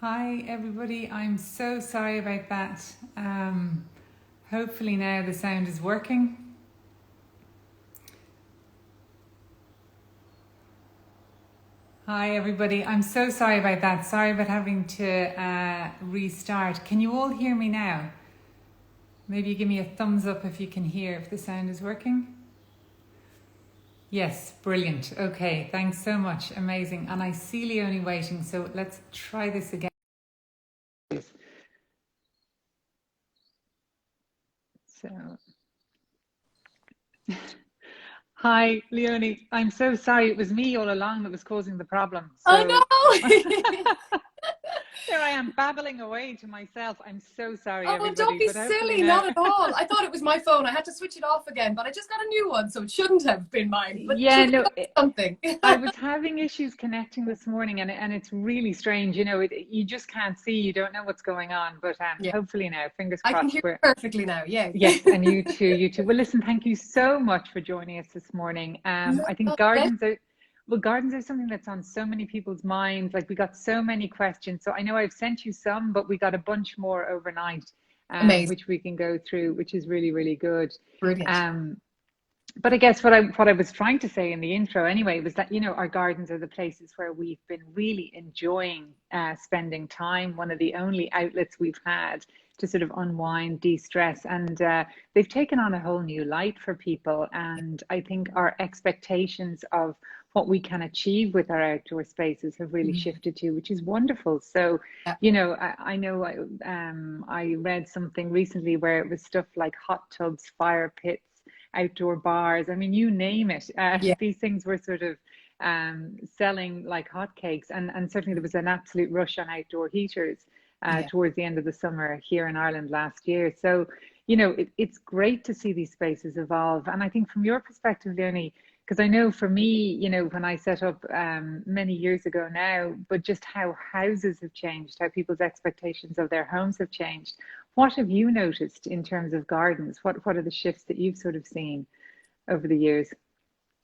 Hi everybody, I'm so sorry about that. Hopefully now the sound is working. Hi everybody, I'm so sorry about that. Sorry about having to restart. Can you all hear me now? Maybe give me a thumbs up if you can hear, if the sound is working. Yes, brilliant. Okay, thanks so much. Amazing. And I see Leonie waiting, so let's try this again. So, hi Leonie, I'm so sorry. It was me all along that was causing the problem. Oh So no! there I am babbling away to myself. I'm so sorry, Oh, don't everybody, be but hopefully silly, now. not at all. I thought it was my phone. I had to switch it off again, but I just got a new one, so it shouldn't have been mine. But Yeah, sure, no, that's something. I was having issues connecting this morning, and it's really strange. You just can't see, you don't know what's going on. But Yeah, hopefully now, fingers I can crossed, hear we're. you perfectly now. Yay. Yes, and you too, you too. Well, listen, thank you so much for joining us this morning. No, I think gardens are something that's on so many people's minds. Like we got so many questions. So I know I've sent you some, but we got a bunch more overnight, amazing, which we can go through, which is really, really good. brilliant. Um, but I guess what I was trying to say in the intro anyway was that our gardens are the places where we've been really enjoying spending time. One of the only outlets we've had to sort of unwind, de-stress, and they've taken on a whole new light for people. And I think our expectations of what we can achieve with our outdoor spaces have really Mhm. shifted to, which is wonderful. So, Yeah, I know I read something recently where it was stuff like hot tubs, fire pits, outdoor bars. I mean, you name it. yeah, These things were sort of selling like hotcakes, and certainly there was an absolute rush on outdoor heaters yeah. towards the end of the summer here in Ireland last year. So, it's great to see these spaces evolve. And I think from your perspective, Leonie, because I know for me, when I set up many years ago now, but just how houses have changed, how people's expectations of their homes have changed. What have you noticed in terms of gardens? What are the shifts that you've sort of seen over the years?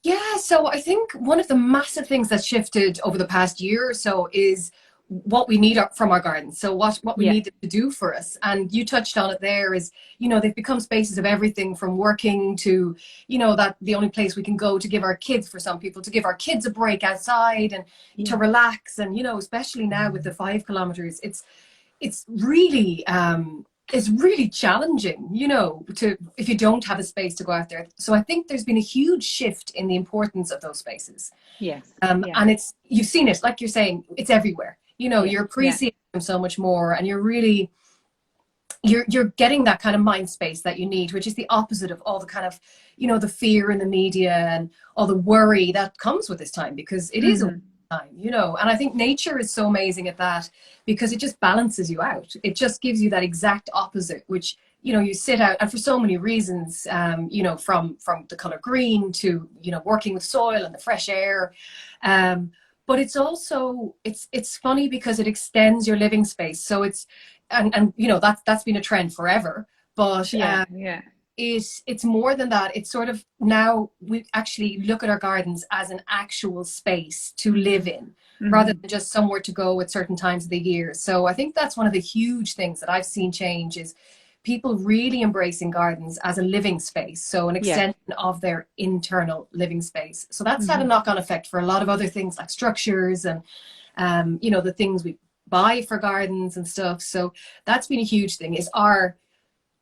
Yeah, so I think one of the massive things that's shifted over the past year or so is what we need from our gardens. So what we Yeah. need them to do for us. And you touched on it there is, they've become spaces of everything from working to, that the only place we can go to give our kids, for some people, to give our kids a break outside and to Yeah. relax. And, especially now with the 5 kilometers, it's really it's really challenging, to if you don't have a space to go out there. So I think there's been a huge shift in the importance of those spaces. Yes. Yeah. And you've seen it, like you're saying, it's everywhere. Yeah. You're Yeah. appreciating them so much more, and you're getting that kind of mind space that you need, which is the opposite of all the kind of, the fear in the media and all the worry that comes with this time, because it is a Hmm. time, and I think nature is so amazing at that because it just balances you out. It just gives you that exact opposite, which, you sit out, and for so many reasons, from the color green to, working with soil and the fresh air. But it's also, it's funny because it extends your living space. So and that's been a trend forever, but Yeah. Yeah. it's more than that. It's sort of, now we actually look at our gardens as an actual space to live in, rather Hmm. than just somewhere to go at certain times of the year. So I think that's one of the huge things that I've seen change, is people really embracing gardens as a living space, so an Yeah. extension of their internal living space. So that's had a Hmm. knock-on effect for a lot of other things like structures and the things we buy for gardens and stuff. So that's been a huge thing, is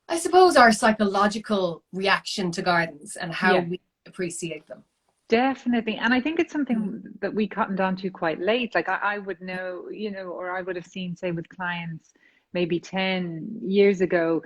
I suppose our psychological reaction to gardens and how Yeah. we appreciate them. Definitely. And I think it's Mm. something that we cottoned on to quite late. Like I would know, or I would have seen, say, with clients maybe 10 years ago,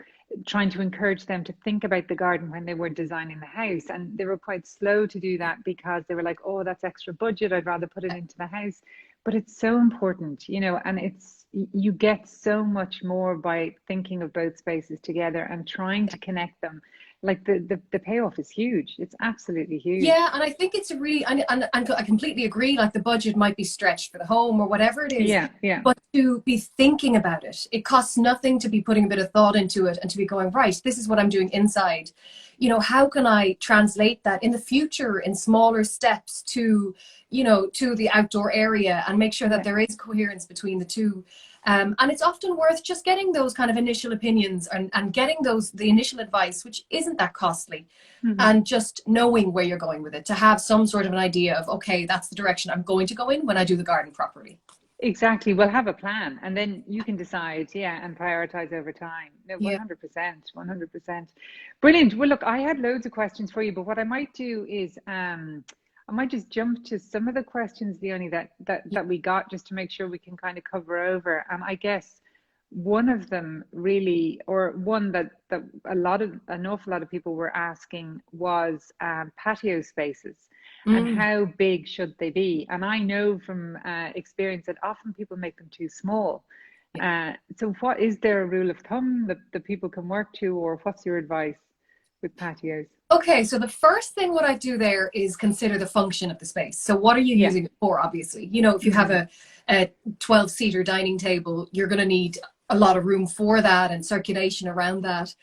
trying to encourage them to think about the garden when they were designing the house. And they were quite slow to do that because they were like, oh, that's extra budget. I'd rather put it into the house. But it's so important, and you get so much more by thinking of both spaces together and trying to connect them. Like the payoff is huge. It's absolutely huge. Yeah, and I think it's a really, and I completely agree, like the budget might be stretched for the home or whatever it is, Yeah, yeah, but to be thinking about it, it costs nothing to be putting a bit of thought into it and to be going, right, this is what I'm doing inside, how can I translate that in the future in smaller steps to, to the outdoor area, and make sure that there is coherence between the two. And it's often worth just getting those kind of initial opinions, and getting the initial advice, which isn't that costly, and just knowing where you're going with it, to have some sort of an idea of, okay, that's the direction I'm going to go in when I do the garden properly. Exactly. We'll have a plan, and then you can decide, and prioritize over time. No, 100%, 100%. Brilliant. Well, look, I had loads of questions for you, but what I might do is I might just jump to some of the questions, Leonie, that we got, just to make sure we can kind of cover over. And I guess one of them really, or one that an awful lot of people were asking, was patio spaces. And how big should they be? And I know from experience that often people make them too small. So what is there a rule of thumb that people can work to, or what's your advice with patios? Okay, so the first thing what I do there is consider the function of the space. So what are you using it for, obviously? If you have a 12-seater dining table, you're going to need a lot of room for that and circulation around that.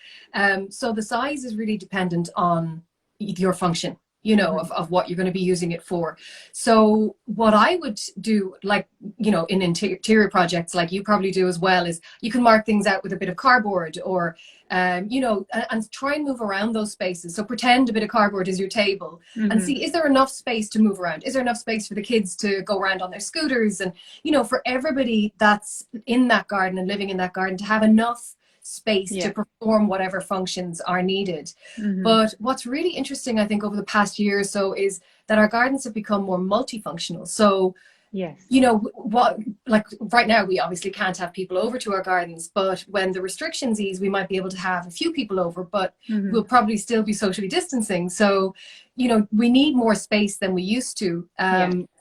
So the size is really dependent on your function, of what you're going to be using it for. So what I would do, like, in interior projects, like you probably do as well, is you can mark things out with a bit of cardboard, or, and try and move around those spaces. So pretend a bit of cardboard is your table, and see, is there enough space to move around? Is there enough space for the kids to go around on their scooters? And, for everybody that's in that garden and living in that garden to have enough space to perform whatever functions are needed. But what's really interesting, I think, over the past year or so, is that our gardens have become more multifunctional. So like right now, we obviously can't have people over to our gardens, but when the restrictions ease, we might be able to have a few people over, but we'll probably still be socially distancing. So we need more space than we used to,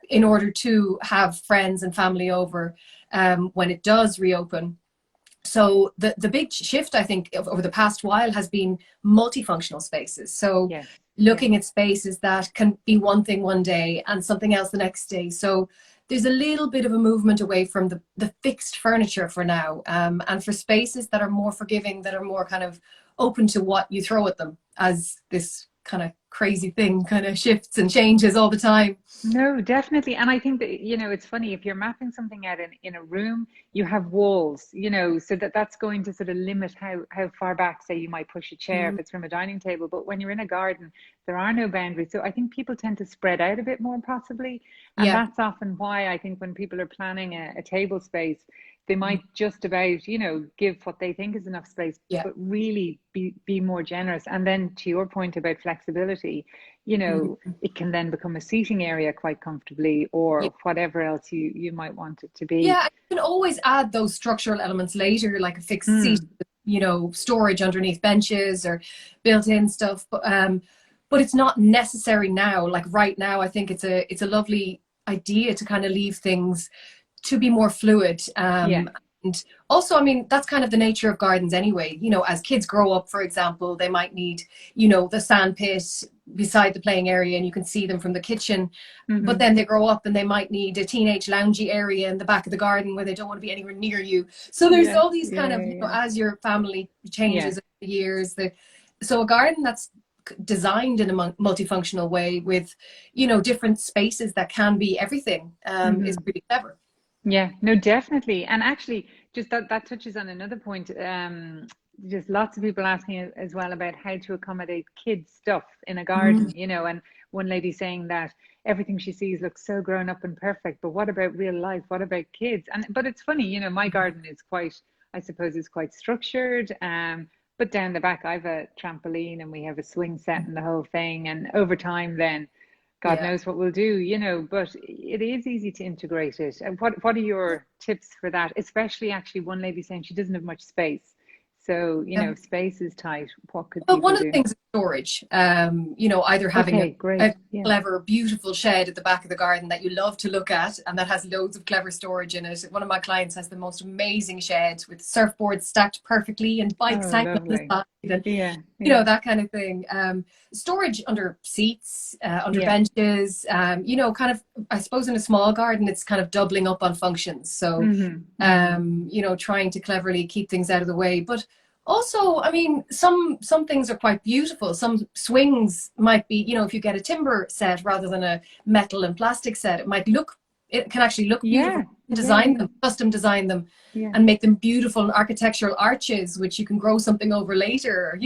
in order to have friends and family over when it does reopen. So the big shift, I think, over the past while has been multifunctional spaces. So looking at spaces that can be one thing one day and something else the next day. So there's a little bit of a movement away from the fixed furniture for now, and for spaces that are more forgiving, that are more kind of open to what you throw at them, as this kind of crazy thing kind of shifts and changes all the time. No, definitely. And I think that, it's funny, if you're mapping something out in a room, you have walls, so that's going to sort of limit how far back, say, you might push a chair if it's from a dining table. But when you're in a garden, there are no boundaries. So I think people tend to spread out a bit more, possibly. And that's often why I think when people are planning a table space, they might just about, give what they think is enough space, but really be more generous. And then to your point about flexibility, it can then become a seating area quite comfortably, or whatever else you might want it to be. Yeah, you can always add those structural elements later, like a fixed seat, storage underneath benches or built-in stuff. But it's not necessary now. Like right now, I think it's a lovely idea to kind of leave things to be more fluid. And also, I mean, that's kind of the nature of gardens anyway. As kids grow up, for example, they might need, the sand pit beside the playing area, and you can see them from the kitchen. But then they grow up and they might need a teenage loungy area in the back of the garden where they don't want to be anywhere near you. So there's all these kind of, as your family changes over the years. So a garden that's designed in a multifunctional way with, different spaces that can be everything, is really clever. Yeah, no, definitely. And actually, just that touches on another point. Just lots of people asking as well about how to accommodate kids' stuff in a garden, and one lady saying that everything she sees looks so grown up and perfect, but what about real life? What about kids? But it's funny, my garden is quite, I suppose, is quite structured. But down the back, I have a trampoline and we have a swing set and the whole thing. And over time, then God knows what we'll do, but it is easy to integrate it. And what are your tips for that? Especially, actually, one lady saying she doesn't have much space. So, if space is tight, what could people do? One of the things is storage. Either having a clever, beautiful shed at the back of the garden that you love to look at and that has loads of clever storage in it. One of my clients has the most amazing shed with surfboards stacked perfectly and bikes hanging on the side and, that kind of thing. Storage under seats, under benches, kind of, I suppose in a small garden, it's kind of doubling up on functions. So, trying to cleverly keep things out of the way. But Also, I mean, some things are quite beautiful. Some swings might be, if you get a timber set rather than a metal and plastic set, it can actually look beautiful. Yeah, yeah, Design yeah, them, custom design them, yeah. and make them beautiful architectural arches, which you can grow something over later.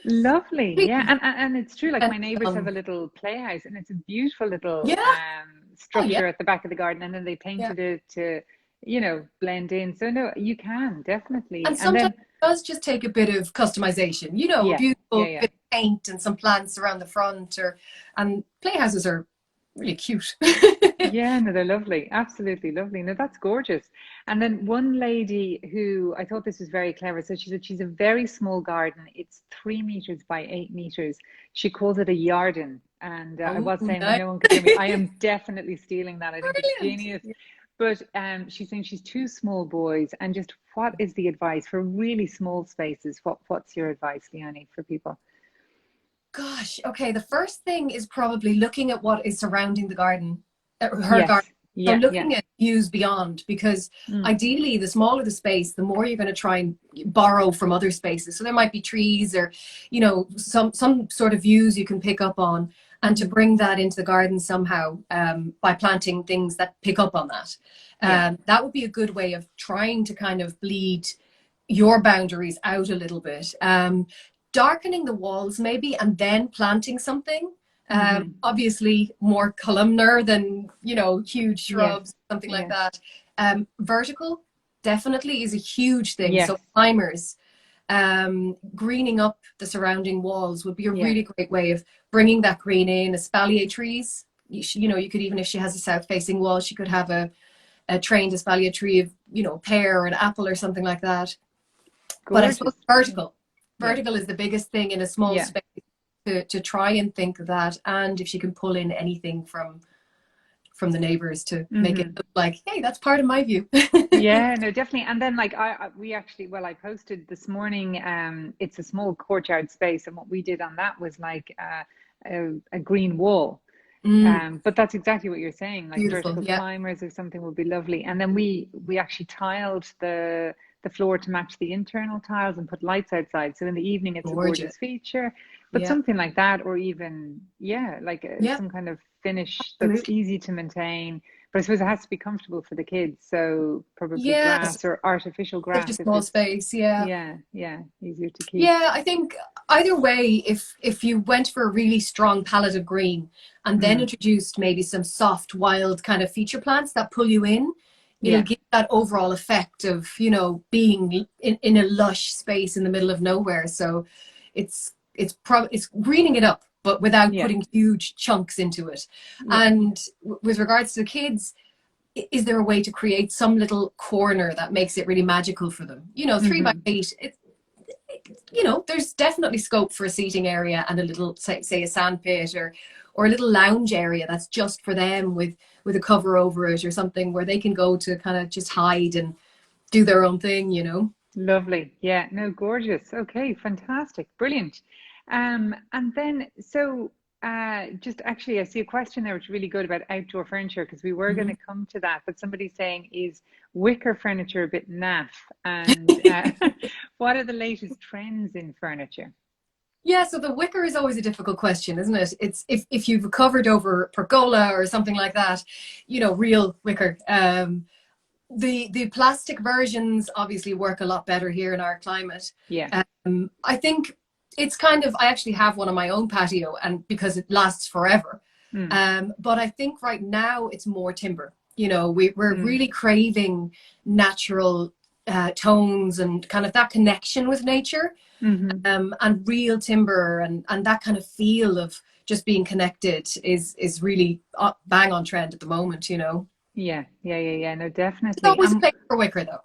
Lovely. Yeah. Completely And it's true, like my depends neighbors have a on- little playhouse and it's a beautiful little yeah, oh yeah, structure at the back of the garden, and then they yeah. painted it to, blend in. So no, you can definitely. And And sometimes then it does just take a bit of customization, a yeah, yeah, beautiful yeah. bit of paint and some plants around the front, and playhouses are really cute. Yeah, no, they're lovely. Absolutely lovely. No, that's gorgeous. And then one lady who I thought this was very clever. So she said she's a very small garden. It's 3 meters by 8 meters. She calls it a yarden. And I Oh, was saying when nice. no one could hear me, I am definitely stealing that. I think it's Brilliant. genius. But she's saying she's two small boys. And just what is the advice for really small spaces? What's your advice, Leonie, for people? Gosh, okay. The first thing is probably looking at what is surrounding the garden, her garden. Yes. So Yeah, yeah. looking at views beyond, because Mm, ideally, the smaller the space, the more you're going to try and borrow from other spaces. So there might be trees or, some sort of views you can pick up on, and to mm, bring that into the garden somehow by planting things that pick up on that. yeah. That would be a good way of trying to kind of bleed your boundaries out a little bit. Darkening the walls maybe, and then planting something. Hmm. Obviously more columnar than, huge Yes. shrubs, something like Yes. that. Vertical definitely is a huge thing. So Yes. climbers, greening up the surrounding walls would be a Yeah. really great way of bringing that green in. Espalier trees, you could, even if she has a south facing wall, she could have a trained espalier tree of, a pear or an apple or something like that. But I suppose Gorgeous. vertical. Yeah. Vertical is the biggest thing in a small Yeah. space, to try and think of that. And if she can pull in anything from the neighbors to make it Hmm. look like, hey, that's part of my view. Yeah, no, definitely. And then like we actually, well, I posted this morning, it's a small courtyard space, and what we did on that was like a green wall. Mm, But that's exactly what you're saying, like beautiful. vertical Yeah. climbers or something would be lovely. And then we actually tiled the floor to match the internal tiles and put lights outside. So in the evening it's a Gorgeous. gorgeous feature. But Yeah. something like that, or even like Yeah. some kind of finish that's Absolutely. easy to maintain. But I suppose it has to be comfortable for the kids. So probably Yes. grass or artificial Such a grass if small it's space. Yeah. yeah, easier to keep. Yeah, I think either way, if you went for a really strong palette of green and then Mm, introduced maybe some soft, wild kind of feature plants that pull you in, it'll yeah, give that overall effect of, being in a lush space in the middle of nowhere. So it's greening it up, but without yeah, putting huge chunks into it. yeah. And with regards to the kids, is there a way to create some little corner that makes it really magical for them? 3 by 8, there's definitely scope for a seating area and a little, say a sand pit, or a little lounge area that's just for them with a cover over it or something where they can go to kind of just hide and do their own thing. Lovely. Yeah, no, gorgeous. Okay, fantastic. Brilliant. And then so just actually I see a question there which is really good about outdoor furniture, because we were going Mhm. to come to that, but somebody's saying, is wicker furniture a bit naff? And what are the latest trends in furniture? Yeah, so the wicker is always a difficult question, isn't it? It's if you've covered over pergola or something like that, real wicker. The plastic versions obviously work a lot better here in our climate. Yeah. I think it's kind of, I actually have one on my own patio, and because it lasts forever. Mm, But I think right now it's more timber. We're mm, really craving natural tones and kind of that connection with nature, mm-hmm. and real timber, and that kind of feel of just being connected is really bang on trend at the moment. Yeah, yeah, yeah, yeah. No, There's definitely. always a place for wicker though.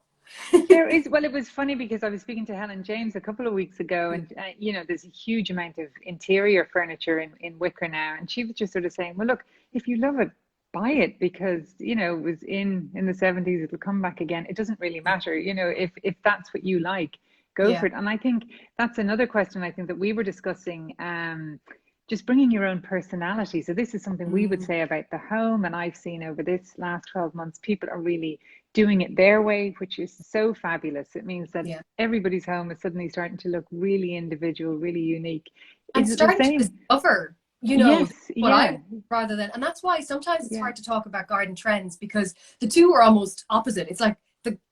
There is, well, it was funny because I was speaking to Helen James a couple of weeks ago, and there's a huge amount of interior furniture in Wicker now, and she was just sort of saying, well, look, if you love it, buy it, because it was in the 70s, it'll come back again. It doesn't really matter, if that's what you like, go Yeah. for it. And I think that's another question I think that we were discussing. just bringing your own personality. So this is something we would Mm, say about the home, and I've seen over this last 12 months, people are really doing it their way, which is so fabulous. It means that yeah. everybody's home is suddenly starting to look really individual, really unique. And Is it the starting to same? discover, Yes, what I yeah, want rather than, and that's why sometimes it's yeah, hard to talk about garden trends because the two are almost opposite. It's like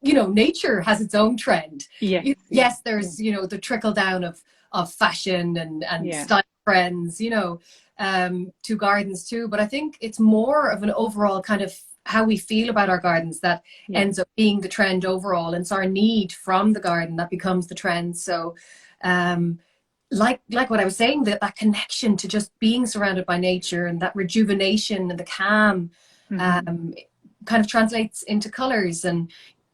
nature has its own trend. yes, yeah, Yes, yeah, there's, the trickle down of fashion and yeah, style trends, to gardens too. But I think it's more of an overall kind of how we feel about our gardens that yeah, ends up being the trend overall. And it's our need from the garden that becomes the trend. So, um, like what I was saying, that connection to just being surrounded by nature and that rejuvenation and the calm hmm, um, kind of translates into colors and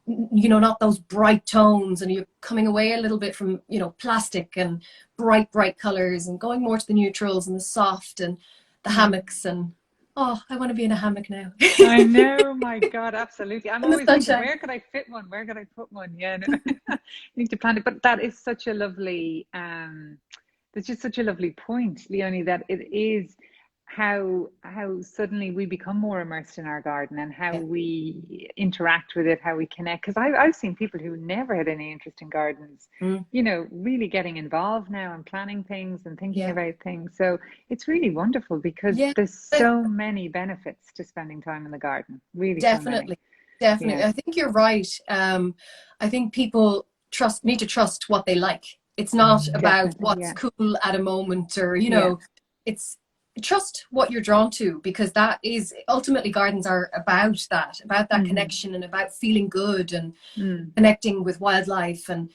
not those bright tones, and you're coming away a little bit from plastic and bright colors and going more to the neutrals and the soft and the hmm. hammocks. And oh, I want to be in a hammock now. I know, my God, absolutely. I'm In the always thinking, sunshine. where could I fit one? Where could I put one? Yeah, no. I need to plan it. But that is such a lovely, that's just such a lovely point, Leonie, that it is how suddenly we become more immersed in our garden and how Yeah. we interact with it, how we connect. Because I've seen people who never had any interest in gardens, Mm. really getting involved now and planning things and thinking Yeah. about things. So it's really wonderful because Yeah. there's so many benefits to spending time in the garden. Really, so many. Definitely, definitely. Yeah, I think you're right. I think people need to trust what they like. It's not about definitely. what's Yeah, cool at a moment, or yeah. it's trust what you're drawn to, because that is ultimately gardens are about that Hmm. connection and about feeling good and Mm, connecting with wildlife. And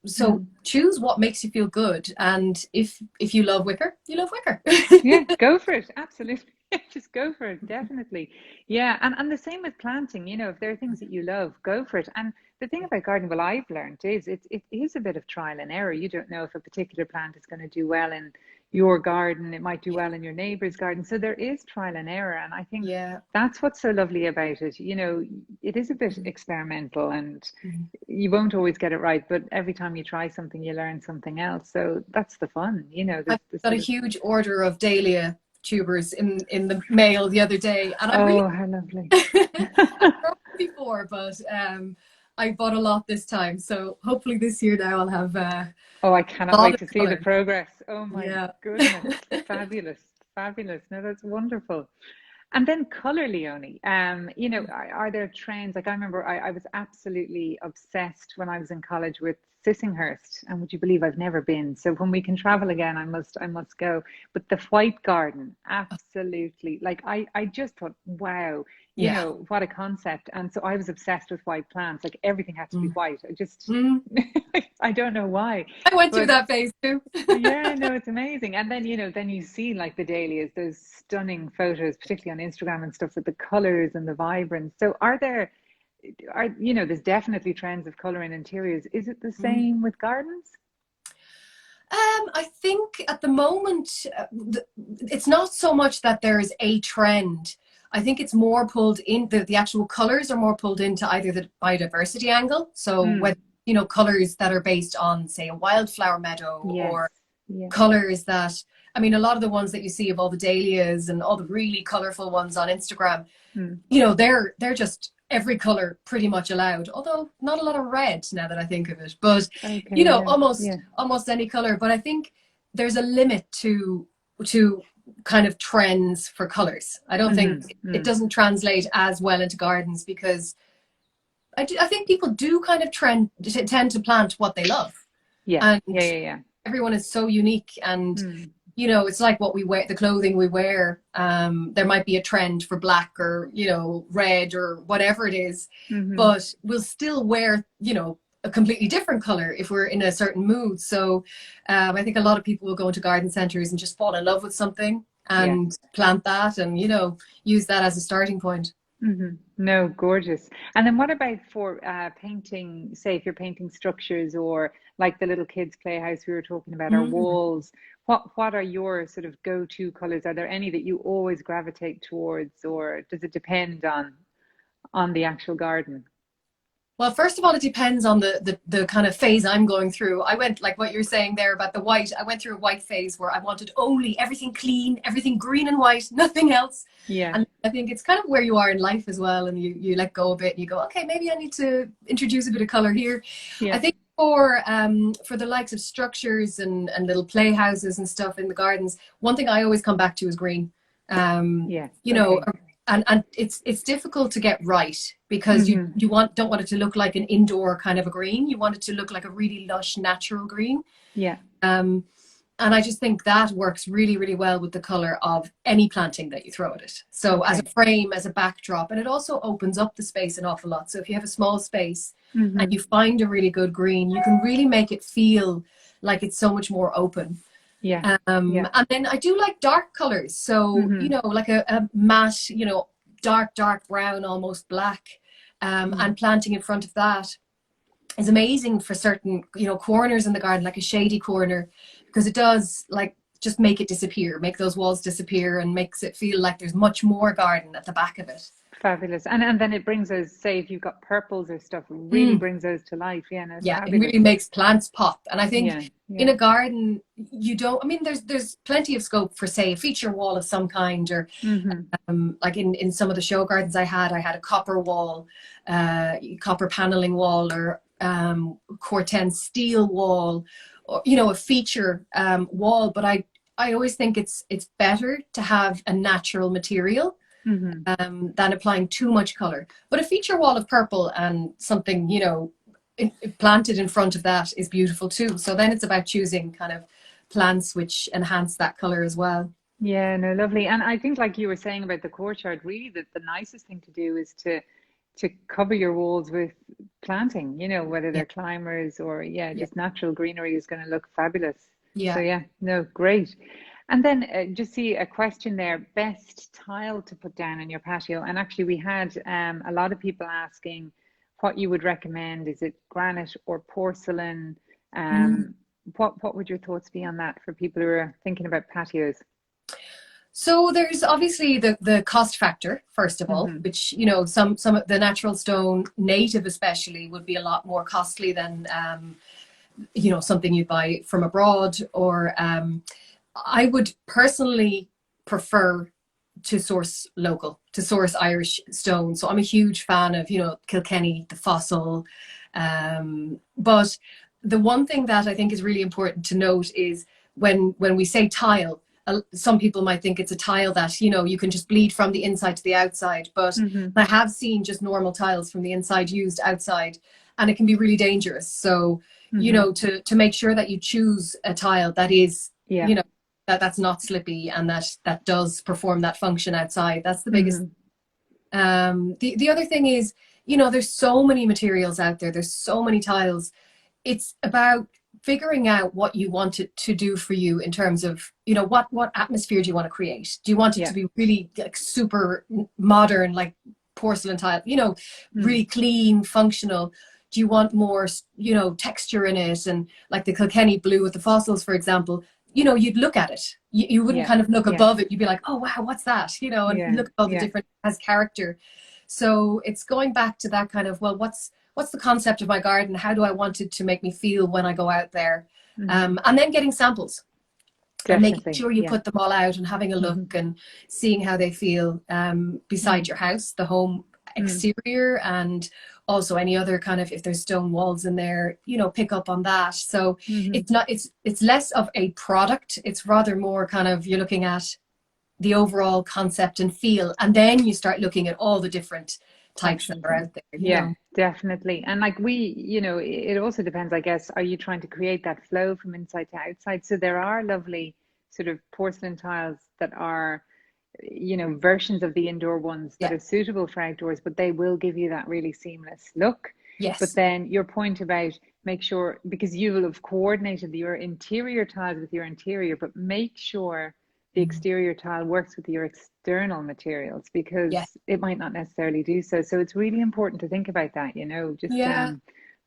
so mm. choose what makes you feel good. And if you love Wicker, you love Wicker. Yeah, go for it. Absolutely. Just go for it. Definitely. Yeah. And the same with planting, if there are things that you love, go for it. And the thing about gardening, well, I've learned is it is a bit of trial and error. You don't know if a particular plant is going to do well in your garden. It might do Yeah, well in your neighbor's garden. So there is trial and error. And I think yeah. that's what's so lovely about it. It is a bit experimental and Mhm. you won't always get it right, but every time you try something, you learn something else. So that's the fun, I the got a sort of. huge order of dahlia tubers in the mail the other day, and I really Oh, how lovely. I've grown before, but I bought a lot this time. So hopefully this year now I'll have Oh, I a cannot lot wait of to see the color. progress. Oh my Yeah. goodness. Fabulous. Fabulous. No, that's wonderful. And then color, Leonie. Are there trends? Like I remember I was absolutely obsessed when I was in college with Sissinghurst. And would you believe I've never been? So when we can travel again, I must go. But the White Garden, absolutely. Like I just thought, wow, Yeah. what a concept. And so I was obsessed with white plants. Like everything had to be Mm. white. I just Mm. I don't know why. I went through But that phase too. yeah, no, it's amazing. And then, then you see like the dahlias, those stunning photos, particularly on Instagram and stuff with the colors and the vibrance. So there's definitely trends of color in interiors. Is it the Mm. same with gardens? I think at the moment, it's not so much that there's a trend. I think it's more pulled in, the actual colors are more pulled into either the biodiversity angle. So Mm, whether, colors that are based on, say, a wildflower meadow, yes. or Yeah. colors that, I mean, a lot of the ones that you see of all the dahlias and all the really colorful ones on Instagram, Mm. they're just every color pretty much allowed, although not a lot of red now that I think of it, but Okay, yeah. almost Yeah. almost any color. But I think there's a limit to kind of trends for colors. I don't think Hmm. it Mm. doesn't translate as well into gardens, because I think people do kind of tend to plant what they love, Yeah. and Yeah. Yeah. Yeah. everyone is so unique. And Mm. it's like what we wear, the clothing we wear. There might be a trend for black or red or whatever it is, Hmm. but we'll still wear a completely different color if we're in a certain mood. So I think a lot of people will go into garden centers and just fall in love with something Yeah. and plant that, and use that as a starting point. No, gorgeous. And then what about for painting, say if you're painting structures or like the little kids' playhouse we were talking about, or Mm. walls, what are your sort of go-to colors? Are there any that you always gravitate towards, or does it depend on the actual garden? Well, first of all, it depends on the kind of phase I'm going through. I went, like what you're saying there about the white, I went through a white phase where I wanted only everything clean, everything green and white, nothing else. Yeah. And I think it's kind of where you are in life as well. And you let go a bit and you go, okay, maybe I need to introduce a bit of color here. I Yeah. think for the likes of structures and little playhouses and stuff in the gardens, one thing I always come back to is green. Yeah. You know, Okay. and it's difficult to get right because you Mm-hmm. you don't want it to look like an indoor kind of a green. You want it to look like a really lush natural green. Yeah. Um, and I just think that works really, really well with the color of any planting that you throw at it. So as a Okay. frame, as a backdrop, and it also opens up the space an awful lot. So if you have a small space and Mm-hmm. you find a really good green, you can really make it feel like it's so much more open. Yeah. Yeah. And then I do like dark colors. So, Mm-hmm. like a matte, dark brown, almost black, Mm. and planting in front of that is amazing for certain, corners in the garden, like a shady corner, because it does like just make it disappear, make those walls disappear and makes it feel like there's much more garden at the back of it. Fabulous. And then it brings us, say, if you've got purples or stuff, it really Mm. brings those to life. Yeah, no, it's Yeah, it fabulous. really makes plants pop. And I think Yeah. in Yeah. a garden, you don't, I mean, there's plenty of scope for, say, a feature wall of some kind, or Mm-hmm. like in some of the show gardens I had a copper wall, copper paneling wall, or corten steel wall, or a feature wall. But I always think it's better to have a natural material Mm-hmm. than applying too much color. But a feature wall of purple and something planted in front of that is beautiful too. So then it's about choosing kind of plants which enhance that color as well. Yeah, no, lovely. And I think, like you were saying about the courtyard, really the nicest thing to do is to cover your walls with planting, whether Yeah, they're climbers or, yeah, yeah, just natural greenery is going to look fabulous. So, yeah. yeah, no, great. And then just see a question there, best tile to put down in your patio. And actually, we had a lot of people asking what you would recommend. Is it granite or porcelain? Mm. Um, what would your thoughts be on that for people who are thinking about patios? So there's obviously the cost factor, first of all, Hmm. which, some of the natural stone, native especially, would be a lot more costly than something you'd buy from abroad. Or I would personally prefer to source local, to source Irish stone. So I'm a huge fan of, Kilkenny, the fossil. But the one thing that I think is really important to note is when we say tile, some people might think it's a tile that, you can just bleed from the inside to the outside. But Hmm. I have seen just normal tiles from the inside used outside, and it can be really dangerous. So, Hmm. to make sure that you choose a tile that is, Yeah. you know, that's not slippy and that does perform that function outside. That's the biggest. Hmm. The other thing is, there's so many materials out there. There's so many tiles. It's about figuring out what you want it to do for you in terms of, what atmosphere do you want to create? Do you want it to Yeah. be really like super modern, like porcelain tile, Mm. really clean, functional? Do you want more, texture in it? And like the Kilkenny blue with the fossils, for example, you'd look at it. You wouldn't Yeah. kind of look Yeah. above it. You'd be like, oh, wow, what's that? And Yeah. look at all the Yeah. different, has character. So it's going back to that kind of, well, what's the concept of my garden? How do I want it to make me feel when I go out there? Hmm. And then getting samples and making Definitely. sure you Yeah. put them all out and having a look Hmm. and seeing how they feel beside Mm. your house, the home Mm. exterior, and also any other kind of, if there's stone walls in there, pick up on that. So Hmm. it's less of a product. It's rather more kind of, you're looking at the overall concept and feel, and then you start looking at all the different types that Options. are out there. Yeah, definitely. And like it also depends, I guess, are you trying to create that flow from inside to outside? So there are lovely sort of porcelain tiles that are, versions of the indoor ones that Yeah. are suitable for outdoors, but they will give you that really seamless look. But Yes. then your point about make sure, because you will have coordinated your interior tiles with your interior, but make sure the Mm. exterior tile works with your external materials Yeah. because it might not necessarily do so. So it's really important to think about that, just Yeah.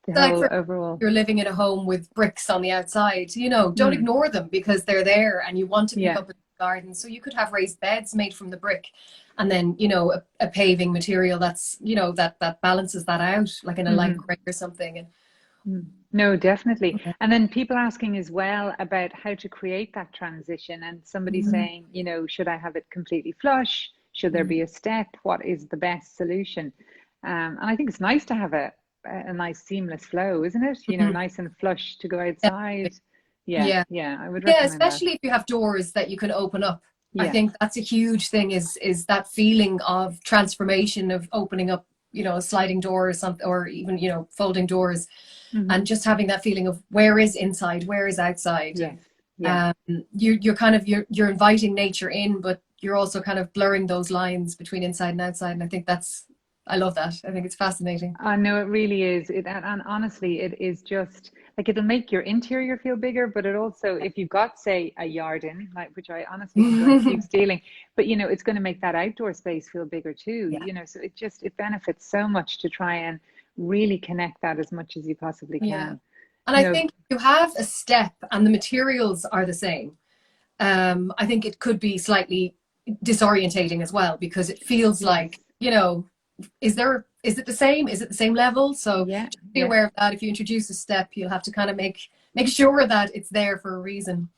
the Like whole for overall. you're living in a home with bricks on the outside, don't Mm, ignore them because they're there and you want to pick yeah, up garden. So you could have raised beds made from the brick, and then, you know, a paving material that's, you know, that balances that out, like in a light gray or something. And no, definitely. And then people asking as well about how to create that transition, and somebody saying, you know, should I have it completely flush? Should there be a step? What is the best solution? And I think it's nice to have a nice seamless flow, isn't it? You know, nice and flush to go outside. Yeah, yeah, yeah, I would yeah, recommend that. especially if you have doors that you can open up. I Yeah, think that's a huge thing, is that feeling of transformation, of opening up, you know, a sliding door or something, or even, you know, folding doors, and just having that feeling of where is inside, where is outside. yes, And yeah. you're kind of, you're inviting nature in, but you're also kind of blurring those lines between inside and outside. And I think I love that. I think it's fascinating. I know it really is. And honestly, it is just like it'll make your interior feel bigger, but it also, if you've got, say, a garden, like which I honestly think I keep stealing, but you know, it's going to make that outdoor space feel bigger too. Yeah. You know, so it benefits so much to try and really connect that as much as you possibly Yeah. can. And You I know, think you have a step and the materials are the same. I think it could be slightly disorientating as well, because it feels yes, like, you know, is it the same? Is it the same level? So yeah, just be yeah. aware of that. If you introduce a step, you'll have to kind of make sure that it's there for a reason.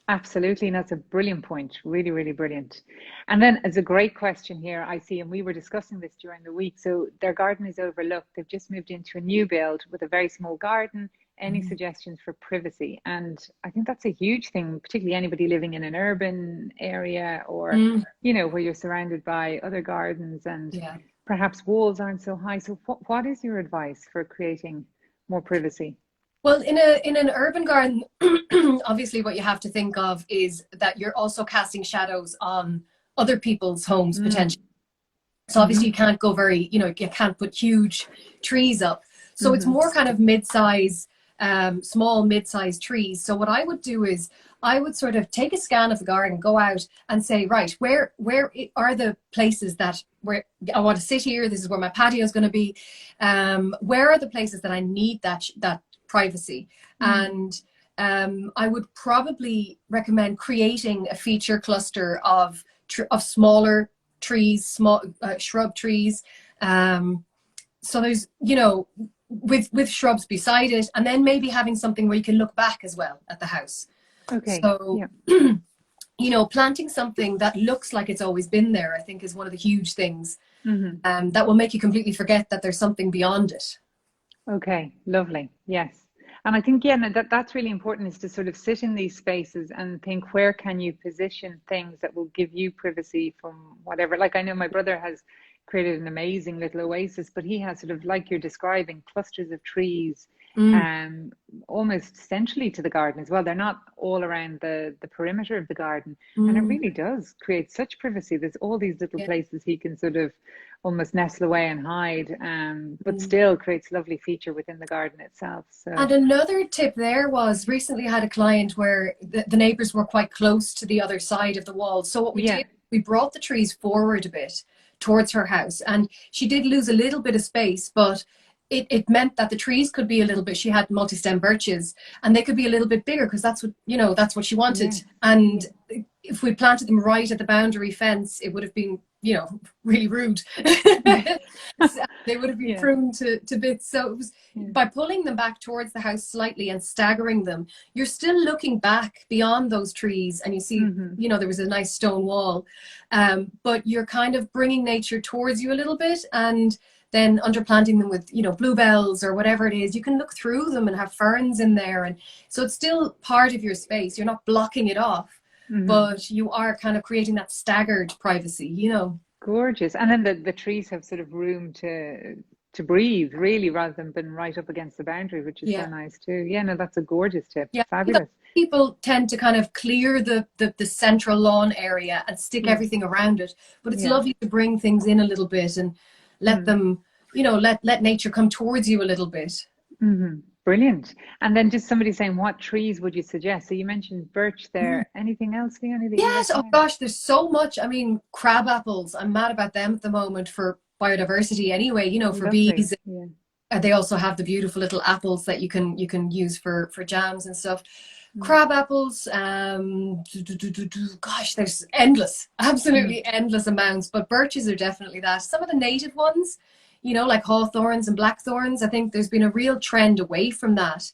Absolutely, and that's a brilliant point. Really, really brilliant. And then, as a great question here, I see, and we were discussing this during the week. So their garden is overlooked. They've just moved into a new build with a very small garden. Any suggestions for privacy? And I think that's a huge thing, particularly anybody living in an urban area, or Mm, you know, where you're surrounded by other gardens and yeah. perhaps walls aren't so high. So what is your advice for creating more privacy? Well, in an urban garden, obviously what you have to think of is that you're also casting shadows on other people's homes Mm, potentially. So mm-hmm, obviously you can't go very, you know, you can't put huge trees up. So it's mm-hmm, more kind of mid-size, small mid-size trees. So what I would do is I would sort of take a scan of the garden, go out and say, right, where are the places that where I want to sit here? This is where my patio is going to be. Where are the places that I need that privacy? mm, And I would probably recommend creating a feature cluster of smaller trees, small shrub trees. So there's, you know, with shrubs beside it, and then maybe having something where you can look back as well at the house. okay, So, yeah. you know, planting something that looks like it's always been there, I think, is one of the huge things, Mm-hmm. that will make you completely forget that there's something beyond it. Okay, lovely. Yes. And I think, yeah, no, that's really important, is to sort of sit in these spaces and think, where can you position things that will give you privacy from whatever. Like I know my brother has created an amazing little oasis, but he has sort of, like you're describing, clusters of trees, Mm, um, almost centrally to the garden as well. They're not all around the perimeter of the garden. And it mm, really does create such privacy. There's all these little yeah. places he can sort of almost nestle away and hide, but Mm. still creates lovely feature within the garden itself. So And another tip there was, recently I had a client where the neighbors were quite close to the other side of the wall. So what we yeah, did, we brought the trees forward a bit towards her house, and she did lose a little bit of space, but it meant that the trees could be a little bit, she had multi-stem birches, and they could be a little bit bigger, because that's what, you know, that's what she wanted. yes, And yeah, if we planted them right at the boundary fence, it would have been, you know, really rude. So they would have been yeah, pruned to bits. So it was, yeah. by pulling them back towards the house slightly and staggering them, you're still looking back beyond those trees, and you see, Mm-hmm. you know, there was a nice stone wall, but you're kind of bringing nature towards you a little bit. And then underplanting them with, you know, bluebells or whatever it is, you can look through them and have ferns in there, and so it's still part of your space. You're not blocking it off, Mm-hmm. but you are kind of creating that staggered privacy, you know. Gorgeous. And then the trees have sort of room to breathe, really, rather than being right up against the boundary, which is so Yeah. nice too. Yeah, no, that's a gorgeous tip. Yeah, I think Fabulous. people tend to kind of clear the central lawn area and stick Yes. everything around it. But it's Yeah. lovely to bring things in a little bit and let Mm. them, you know, let nature come towards you a little bit. Mm-hmm. Brilliant. And then just somebody saying, what trees would you suggest? So you mentioned birch Mm. there. Anything else, Leonie, that you Yes, oh recommend? gosh, there's so much. I mean, crab apples, I'm mad about them at the moment for biodiversity anyway, you know, for Lovely. bees. Yeah. They also have the beautiful little apples that you can use for jams and stuff. crab apples, gosh, there's endless, absolutely endless amounts, but birches are definitely that. Some of the native ones, you know, like hawthorns and blackthorns, I think there's been a real trend away from that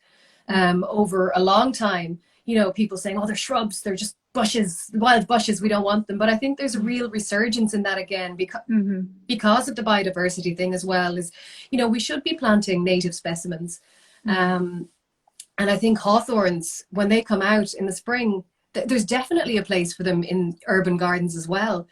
over a long time. You know, people saying, oh, they're shrubs, they're just bushes, wild bushes, we don't want them. But I think there's a real resurgence in that again, because of the biodiversity thing as well. Is, you know, we should be planting native specimens. And I think hawthorns, when they come out in the spring, there's definitely a place for them in urban gardens as well,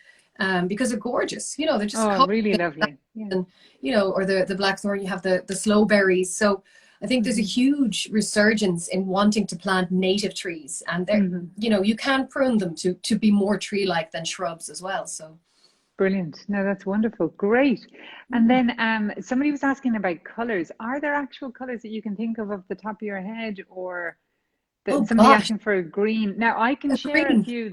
because they're gorgeous. You know, they're just really lovely. Yeah. And, you know, or the blackthorn, you have the slow berries. So I think there's a huge resurgence in wanting to plant native trees, and they're, you know, you can prune them to be more tree-like than shrubs as well. So. Brilliant. No, that's wonderful. Great. And then somebody was asking about colors. Are there actual colors that you can think of off the top of your head, or somebody asking for a green? Now I can share a few.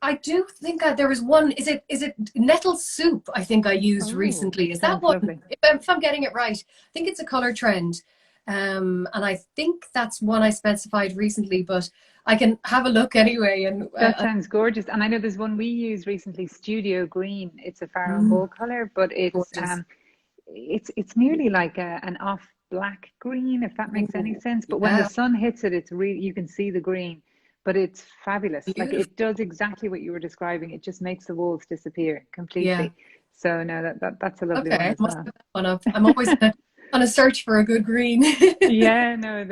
I do think there was one. Is it nettle soup? I think I used recently. Is that one? Lovely. If I'm getting it right, I think it's a color trend, and I think that's one I specified recently. But I can have a look anyway. And that sounds gorgeous. And I know there's one we used recently, Studio Green. It's a Pharaoh Ball color, but it's nearly like an off black green, if that makes any sense. But when the sun hits it, it's really, you can see the green. But it's fabulous. Beautiful. Like, it does exactly what you were describing. It just makes the walls disappear completely. Yeah. So no, that's a lovely one as well. I'm always on a search for a good green. Yeah, no,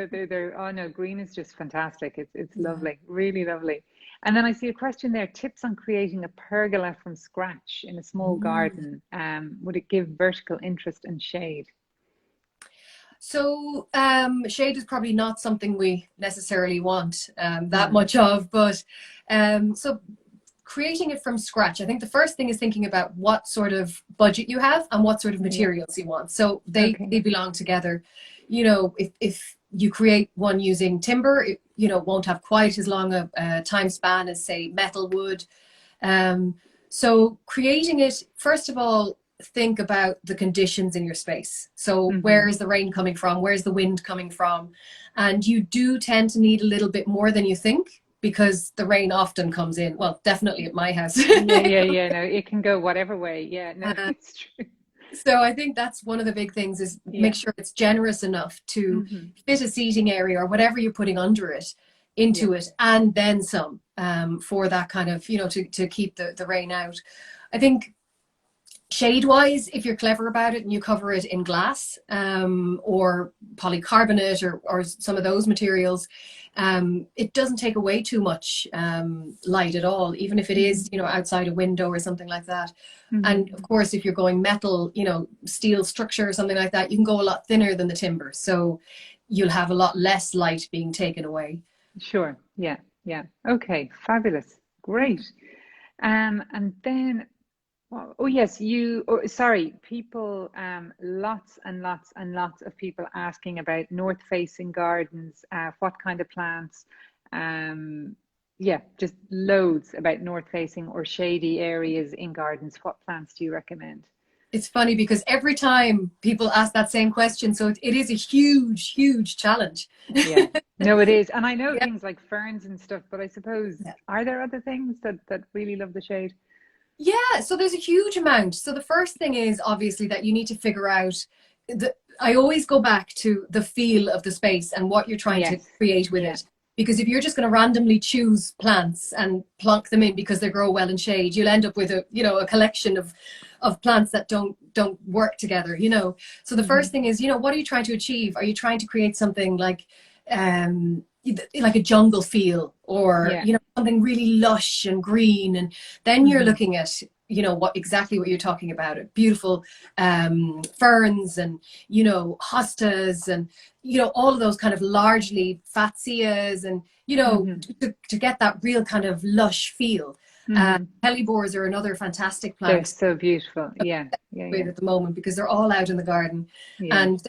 green is just fantastic. It's lovely, really lovely. And then I see a question there: tips on creating a pergola from scratch in a small garden. Would it give vertical interest and shade? So shade is probably not something we necessarily want that much of, but so creating it from scratch, I think the first thing is thinking about what sort of budget you have and what sort of materials you want. So they belong together. You know, if you create one using timber, it, you know, won't have quite as long a time span as, say, metal would. So creating it, first of all, think about the conditions in your space. So where is the rain coming from? Where's the wind coming from? And you do tend to need a little bit more than you think, because the rain often comes in. Well, definitely at my house. No, it can go whatever way. Yeah, no, it's true. So I think that's one of the big things, is make sure it's generous enough to fit a seating area or whatever you're putting under it into it, and then some, for that kind of, you know, to keep the rain out. I think shade wise, if you're clever about it and you cover it in glass or polycarbonate or some of those materials, it doesn't take away too much light at all, even if it is, you know, outside a window or something like that. And of course, if you're going metal, you know, steel structure or something like that, you can go a lot thinner than the timber, so you'll have a lot less light being taken away. Sure. Yeah. Okay, fabulous, great. And then people, lots and lots and lots of people asking about north facing gardens, what kind of plants, just loads about north facing or shady areas in gardens. What plants do you recommend? It's funny because every time people ask that same question, so it is a huge challenge. Yeah, no, it is. And I know things like ferns and stuff, but I suppose, are there other things that really love the shade? Yeah, so there's a huge amount. So the first thing is obviously that you need to figure out I always go back to the feel of the space and what you're trying to create with it. Because if you're just going to randomly choose plants and plonk them in because they grow well in shade, you'll end up with a collection of plants that don't work together, you know. So the first thing is, you know, what are you trying to achieve? Are you trying to create something like a jungle feel, or you know, something really lush and green? And then you're looking at, you know, what you're talking about, beautiful ferns and, you know, hostas and, you know, all of those kind of largely fatsias, and, you know, to get that real kind of lush feel. Hellebores are another fantastic plant. They're so beautiful. At the moment, because they're all out in the garden, and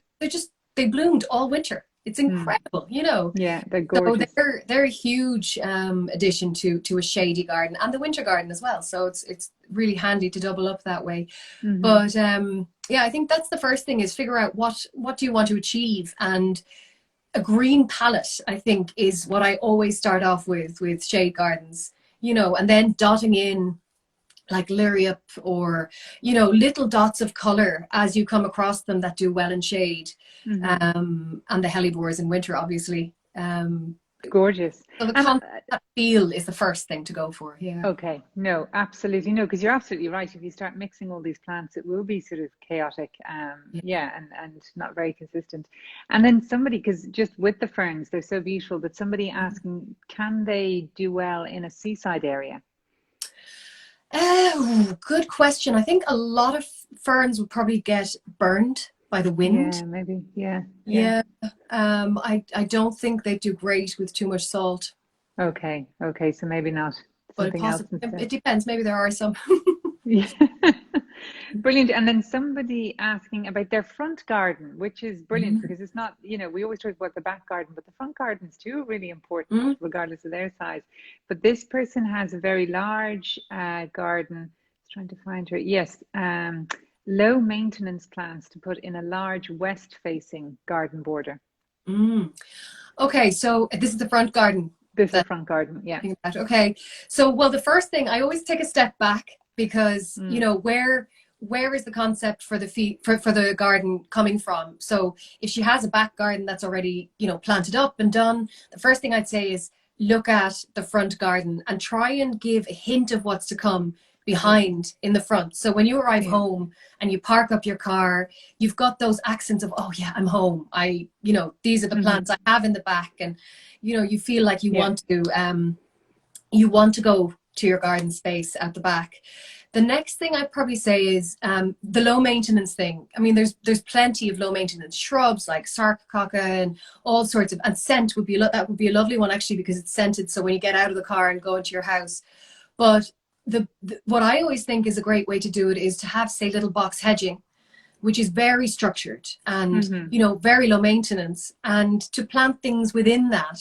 they bloomed all winter. It's incredible, you know. Yeah, they're gorgeous. So they're a huge addition to a shady garden, and the winter garden as well. So it's really handy to double up that way. But I think that's the first thing, is figure out what do you want to achieve, and a green palette, I think, is what I always start off with shade gardens, you know, and then dotting in like liriop or, you know, little dots of color as you come across them that do well in shade. And the hellebores in winter, obviously. Gorgeous. So the And that feel is the first thing to go for. Yeah. okay, no, absolutely no, because you're absolutely right. If you start mixing all these plants, it will be sort of chaotic, yeah, and not very consistent. And then somebody, because just with the ferns, they're so beautiful, but somebody asking, can they do well in a seaside area? Oh, good question. I think a lot of ferns would probably get burned by the wind. Yeah, maybe. Yeah, yeah. Yeah. I don't think they do great with too much salt, Okay, okay. So maybe not, but it something else possibly instead. it depends. Maybe there are some. Yeah. Brilliant. And then somebody asking about their front garden, which is brilliant Mm, because it's not, we always talk about the back garden, but the front gardens too are really important, mm, regardless of their size. But this person has a very large garden. Just trying to find her. Yes, low maintenance plants to put in a large west facing garden border. mm. Okay, so this is the front garden. This is the That front garden. Yeah. okay. So well, the first thing I always take a step back because you Mm, know where is the concept for the for the garden coming from? So if she has a back garden that's already, you know, planted up and done, the first thing I'd say is look at the front garden and try and give a hint of what's to come okay. behind in the front. So when you arrive Yeah. home and you park up your car, you've got those accents of, oh yeah, I'm home. You know, these are the Hmm. plants I have in the back, and you know, you feel like Yeah. you want to go to your garden space at the back. The next thing I'd probably say is the low maintenance thing. I mean, there's plenty of low maintenance shrubs like sarcococca and all sorts of, and scent would be that would be a lovely one actually because it's scented. So when you get out of the car and go into your house, but what I always think is a great way to do it is to have, say, little box hedging, which is very structured and, Hmm. you know, very low maintenance, and to plant things within that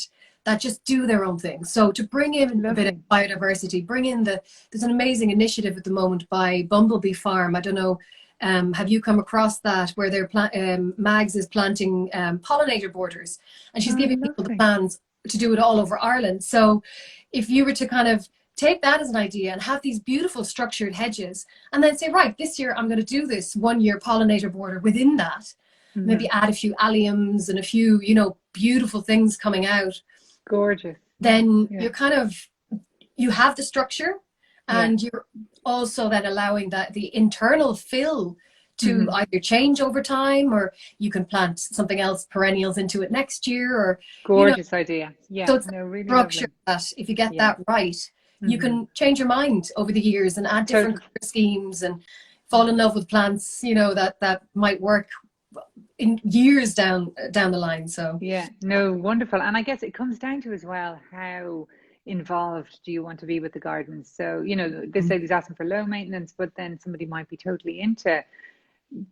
just do their own thing. So to bring in a bit of Lovely. biodiversity, bring in there's an amazing initiative at the moment by Bumblebee Farm. I don't know, have you come across that, where Mags is planting pollinator borders, and she's Oh, giving people the lovely. plans to do it all over Ireland. So if you were to kind of take that as an idea and have these beautiful structured hedges, and then say, right, this year I'm going to do this 1 year pollinator border within that, maybe Hmm. add a few alliums and a few, you know, beautiful things coming out, Gorgeous. Yeah. then Yeah. you're kind of, you have the structure, Yeah. and you're also then allowing that the internal fill to Hmm. either change over time, or you can plant something else perennials into it next year, or you know, Gorgeous idea. Yeah. so it's a No, really structure lovely. that if you get Yeah. that right, you Hmm. can change your mind over the years and add different Totally. color schemes and fall in love with plants, you know, that might work in years down the line. So Yeah. No, wonderful. And I guess it comes down to as well how involved do you want to be with the garden? So, this lady's asking for low maintenance, but then somebody might be totally into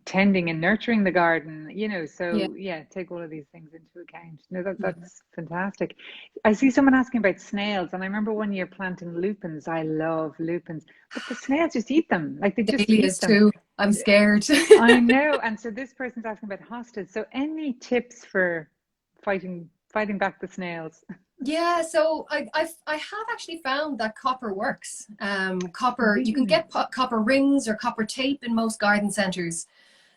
tending and nurturing the garden, yeah, so yeah, take all of these things into account. No, yeah. that's fantastic. I see someone asking about snails, and I remember one year planting lupins. I love lupins, but the snails just eat them, like they just eat Dahlias them. too. I'm scared. I know. And so this person's asking about hostas. So any tips for fighting back the snails? Yeah, so I have actually found that copper works. Copper, you can Really? get copper rings or copper tape in most garden centers.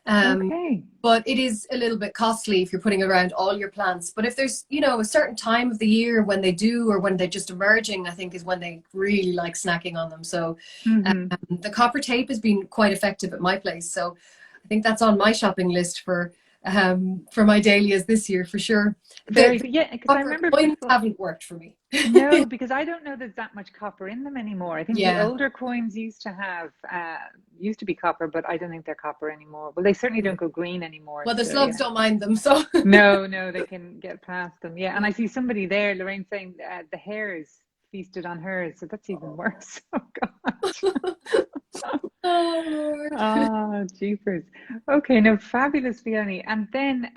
Um, Okay. but it is a little bit costly if you're putting it around all your plants. But if there's, you know, a certain time of the year when they do, or when they're just emerging, I think is when they really like snacking on them. So Hmm. the copper tape has been quite effective at my place. So I think that's on my shopping list for my dahlias this year for sure. Very The good. Yeah, because I copper remember coins people. haven't worked for me. No, because I don't know there's that much copper in them anymore. I think the Yeah. older coins used to be copper, but I don't think they're copper anymore. Well, they certainly don't go green anymore. Well, the So slugs yeah. don't mind them, so No, no, they can get past them. Yeah, and I see somebody there, Lorraine, saying the hares feasted on hers, so that's even worse. Oh God. oh Lord. Ah, jeepers. Okay, no, fabulous, Leonie. And then,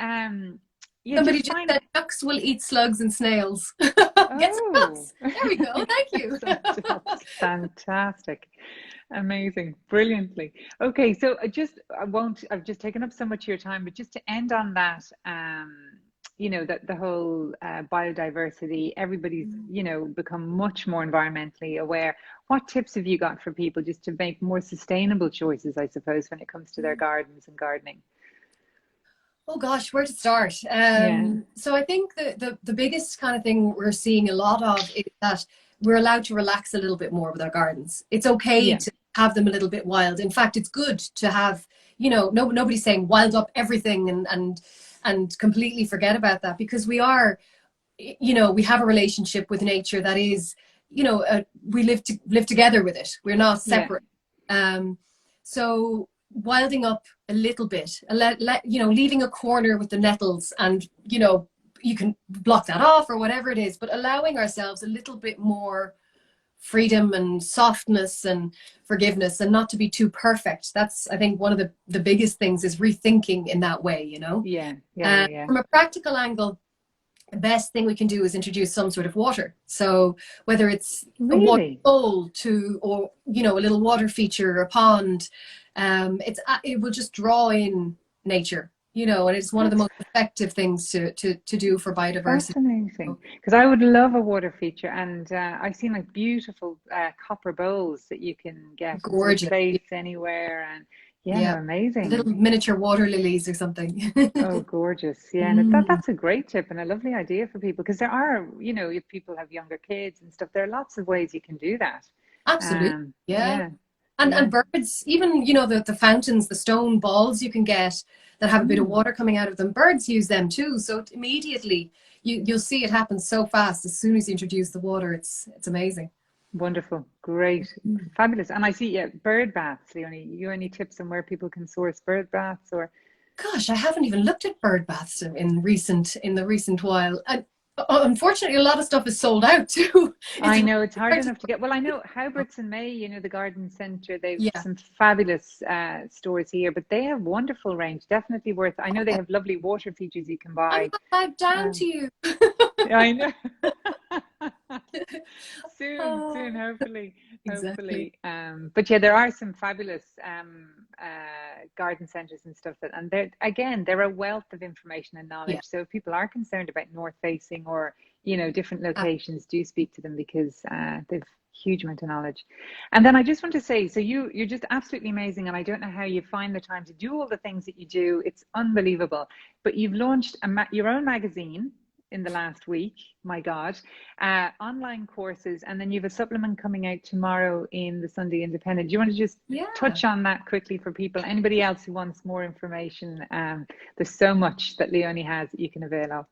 yeah, Somebody just just find. said ducks will eat slugs and snails. Get some Oh, ducks. There we go. Thank get you. some ducks. Fantastic. Amazing. Brilliantly. Okay, so I've just taken up so much of your time, but just to end on that, you know, that the whole biodiversity, everybody's, you know, become much more environmentally aware. What tips have you got for people just to make more sustainable choices, I suppose, when it comes to their gardens and gardening? Oh gosh, where to start? Yeah, So I think the biggest kind of thing we're seeing a lot of is that we're allowed to relax a little bit more with our gardens. It's okay yeah, to have them a little bit wild. In fact, it's good to have, you know, nobody's saying wild up everything and completely forget about that, because we are, you know, we have a relationship with nature that is, you know, we live together with it. We're not yeah. separate. Um, so wilding up a little bit, you know, leaving a corner with the nettles, and you know, you can block that off or whatever it is, but allowing ourselves a little bit more freedom and softness and forgiveness, and not to be too perfect. That's, I think, one of the biggest things is rethinking in that way, you know. Yeah, yeah, yeah, yeah. From a practical angle, the best thing we can do is introduce some sort of water. So whether it's a water Really? bowl to, or you know, a little water feature, a pond, it will just draw in nature, you know, and it's one of the That's most effective things to do for biodiversity. fascinating. Because I would love a water feature, and I've seen like beautiful copper bowls that you can get and sort of Gorgeous. place anywhere, and yeah, no, Yeah. amazing. Little miniature water lilies or something. Oh, gorgeous. Yeah, and Mm, that's a great tip and a lovely idea for people, because there are, you know, if people have younger kids and stuff, there are lots of ways you can do that. absolutely. Yeah. Yeah, And yeah. birds, even, you know, the fountains, the stone balls you can get that have a bit of Mm, water coming out of them, birds use them too. So immediately you'll see it happen so fast as soon as you introduce the water. It's amazing. wonderful. Great. Mm. Fabulous. And I see, yeah, bird baths, Leonie. You any tips on where people can source bird baths or Gosh, I haven't even looked at bird baths in the recent while. And unfortunately, a lot of stuff is sold out too. It's I really know it's hard hard to enough to get. Well, I know Houbert's in May, you know, the garden centre, they've yeah. some fabulous stores here, but they have wonderful range. Definitely worth. I know they have lovely water features you can I'm buy. not bowed down to Um, you. I know. Soon, Oh, soon, hopefully, exactly. hopefully. But yeah, there are some fabulous garden centres and stuff that, and they're again, they're a wealth of information and Yeah. knowledge. So if people are concerned about north facing or, you know, different locations, do speak to them, because they've huge amount of knowledge. And then I just want to say, so you're just absolutely amazing, and I don't know how you find the time to do all the things that you do. It's unbelievable. But you've launched your own magazine in the last week, my God, online courses, and then you have a supplement coming out tomorrow in the Sunday Independent. Do you want to just Yeah. touch on that quickly for people? Anybody else who wants more information? There's so much that Leonie has that you can avail of.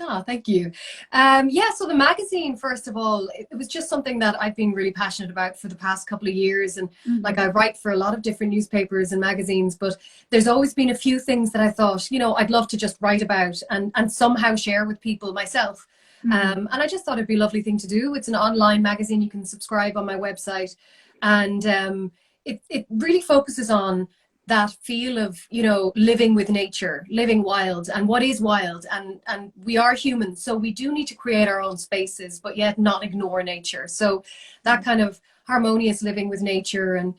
Oh, thank you. Yeah, so the magazine, first of all, it was just something that I've been really passionate about for the past couple of years. And like, Mm-hmm. I write for a lot of different newspapers and magazines, but there's always been a few things that I thought, you know, I'd love to just write about and somehow share with people myself. Mm-hmm. And I just thought it'd be a lovely thing to do. It's an online magazine. You can subscribe on my website. And it really focuses on that feel of, you know, living with nature, living wild, and what is wild, and we are humans, so we do need to create our own spaces but yet not ignore nature. So that Yeah. kind of harmonious living with nature, and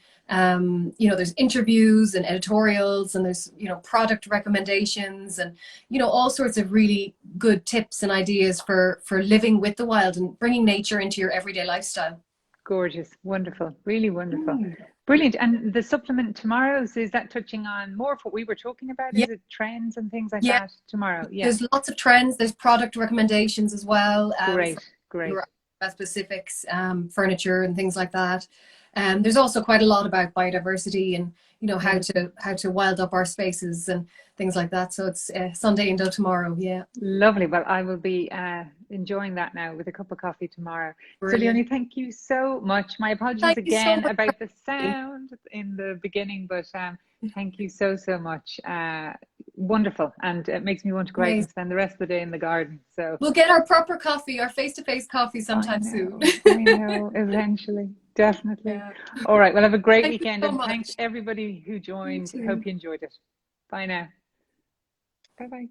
you know, there's interviews and editorials, and there's, you know, product recommendations, and you know, all sorts of really good tips and ideas for living with the wild and bringing nature into your everyday lifestyle. Gorgeous, wonderful, really wonderful. Mm. Brilliant. And the supplement tomorrow, so is that touching on more of what we were talking about? Yeah, Is it trends and things like yeah. that tomorrow? Yeah. There's lots of trends. There's product recommendations as well, Great, for great. your specifics, furniture and things like that. There's also quite a lot about biodiversity and, you know, Wonderful. how to wild up our spaces and things like that. So it's Sunday until tomorrow. Yeah, Lovely. Well, I will be enjoying that now with a cup of coffee tomorrow. So, brilliant. Leonie, thank you so much. My apologies Thank you so again much. about the sound in the beginning, but thank you so, so much. Wonderful. And it makes me want to go out Amazing. and spend the rest of the day in the garden. So, We'll get our proper coffee, our face-to-face coffee sometime soon. I know, eventually, definitely. Yeah. All right. Well, have a great Thank you weekend, so and thanks much. everybody who You joined. Hope too. you enjoyed it. Bye now. Bye bye.